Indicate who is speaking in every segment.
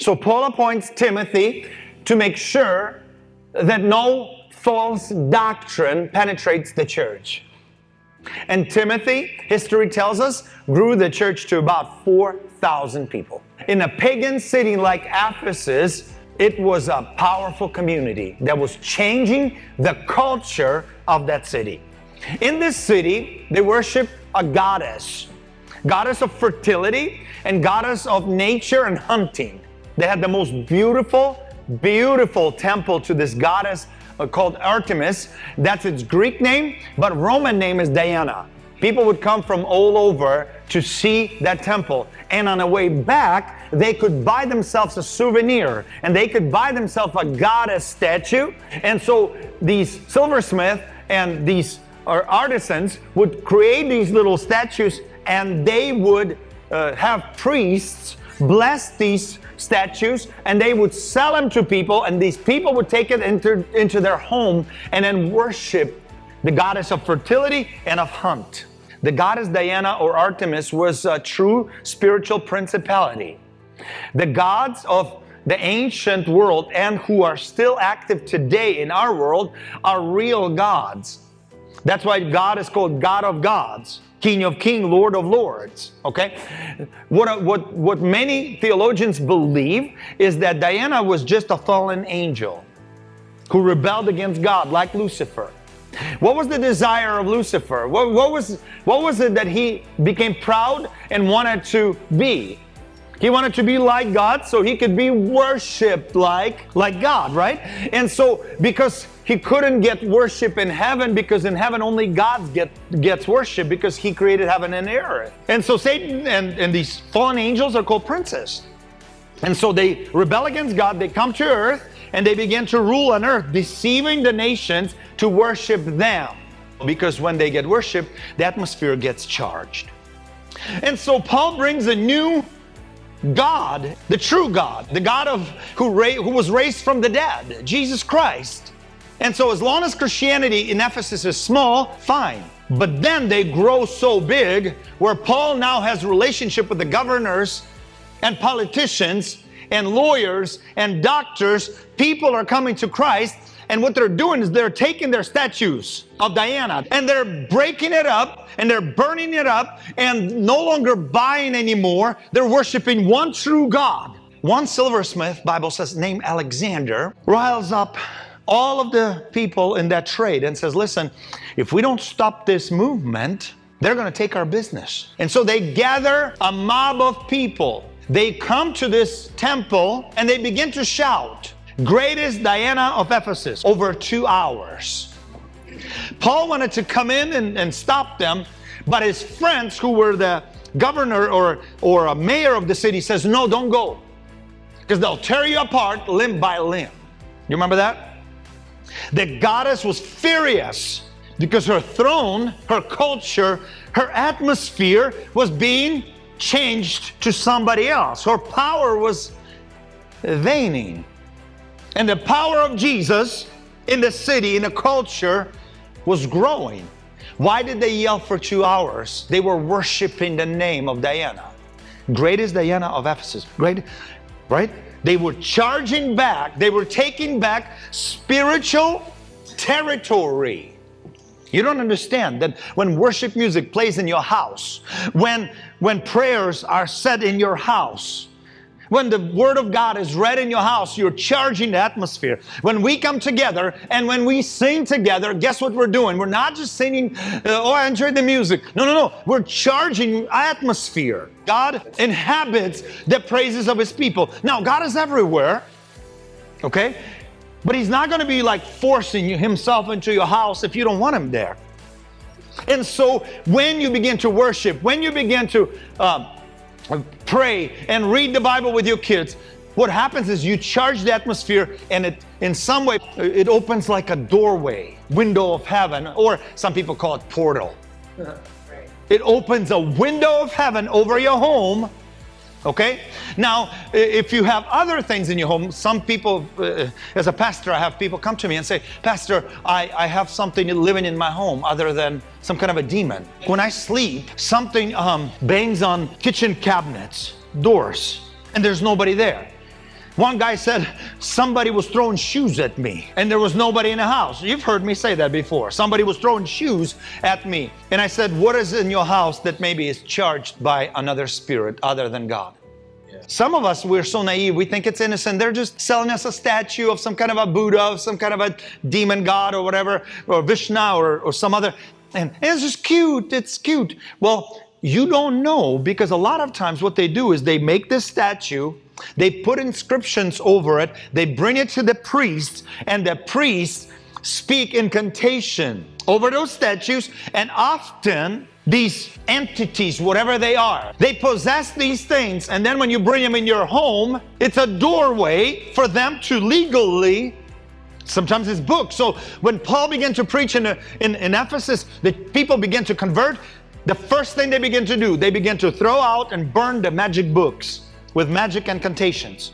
Speaker 1: So Paul appoints Timothy to make sure that no false doctrine penetrates the church. And Timothy, history tells us, grew the church to about 4,000 people. In a pagan city like Ephesus, it was a powerful community that was changing the culture of that city. In this city, they worship a goddess of fertility and goddess of nature and hunting. They had the most beautiful temple to this goddess called Artemis. That's its Greek name, but Roman name is Diana. People would come from all over to see that temple. And on the way back, they could buy themselves a souvenir, and they could buy themselves a goddess statue. And so these silversmiths and these artisans would create these little statues, and they would have priests bless these statues, and they would sell them to people, and these people would take it into their home and then worship the goddess of fertility and of hunt. The goddess Diana or Artemis was a true spiritual principality. The gods of the ancient world and who are still active today in our world are real gods. That's why God is called God of gods, King of kings, Lord of lords. Okay? What many theologians believe is that Diana was just a fallen angel who rebelled against God, like Lucifer. What was the desire of Lucifer? What was it that he became proud and wanted to be? He wanted to be like God so he could be worshipped like God, right? And so because he couldn't get worship in heaven, because in heaven only God gets worship, because he created heaven and earth. And so Satan and these fallen angels are called princes. And so they rebel against God, they come to earth, and they begin to rule on earth, deceiving the nations to worship them. Because when they get worshiped, the atmosphere gets charged. And so Paul brings a new God, the true God, the God who was raised from the dead, Jesus Christ. And so as long as Christianity in Ephesus is small, fine. But then they grow so big where Paul now has a relationship with the governors and politicians and lawyers and doctors. People are coming to Christ, and what they're doing is they're taking their statues of Diana and they're breaking it up and they're burning it up and no longer buying anymore. They're worshiping one true God. One silversmith, Bible says, named Alexander, riles up all of the people in that trade and says, listen, if we don't stop this movement, they're going to take our business. And so they gather a mob of people. They come to this temple and they begin to shout, "Greatest Diana of Ephesus," over 2 hours. Paul wanted to come in and stop them, but his friends who were the governor or a mayor of the city says, no, don't go, because they'll tear you apart limb by limb. You remember that? The goddess was furious because her throne, her culture, her atmosphere was being changed to somebody else. Her power was waning. And the power of Jesus in the city, in the culture, was growing. Why did they yell for 2 hours? They were worshiping the name of Diana. Greatest Diana of Ephesus. Great, right? They were charging back. They were taking back spiritual territory. You don't understand that when worship music plays in your house, when prayers are said in your house, when the Word of God is read in your house, you're charging the atmosphere. When we come together and when we sing together, guess what we're doing? We're not just singing, oh, I enjoyed the music. No. We're charging atmosphere. God inhabits the praises of His people. Now, God is everywhere, okay? But He's not going to be like forcing Himself into your house if you don't want Him there. And so when you begin to worship, when you begin to pray and read the Bible with your kids, what happens is you charge the atmosphere, and it, in some way, it opens like a doorway, window of heaven, or some people call it portal. It opens a window of heaven over your home. Okay? Now, if you have other things in your home, some people, as a pastor, I have people come to me and say, Pastor, I have something living in my home other than some kind of a demon. When I sleep, something bangs on kitchen cabinets, doors, and there's nobody there.
Speaker 2: One guy said, somebody was throwing shoes at me and there was nobody in the house. You've heard me say that before. Somebody was throwing shoes at me. And I said, what is in your house that maybe is charged by another spirit other than God? Some of us, we're so naive, we think it's innocent. They're just selling us a statue of some kind of a Buddha, of some kind of a demon god or whatever, or Vishnu or some other. And it's just cute, it's cute. Well, you don't know, because a lot of times what they do is they make this statue, they put inscriptions over it, they bring it to the priest, and the priests speak incantation over those statues, and often these entities, whatever they are, they possess these things, and then when you bring them in your home, it's a doorway for them to legally, sometimes it's books. So when Paul began to preach in Ephesus, the people began to convert. The first thing they begin to do, they begin to throw out and burn the magic books with magic incantations.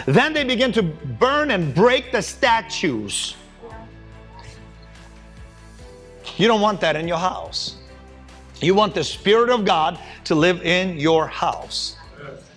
Speaker 2: Then they begin to burn and break the statues. You don't want that in your house. You want the Spirit of God to live in your house.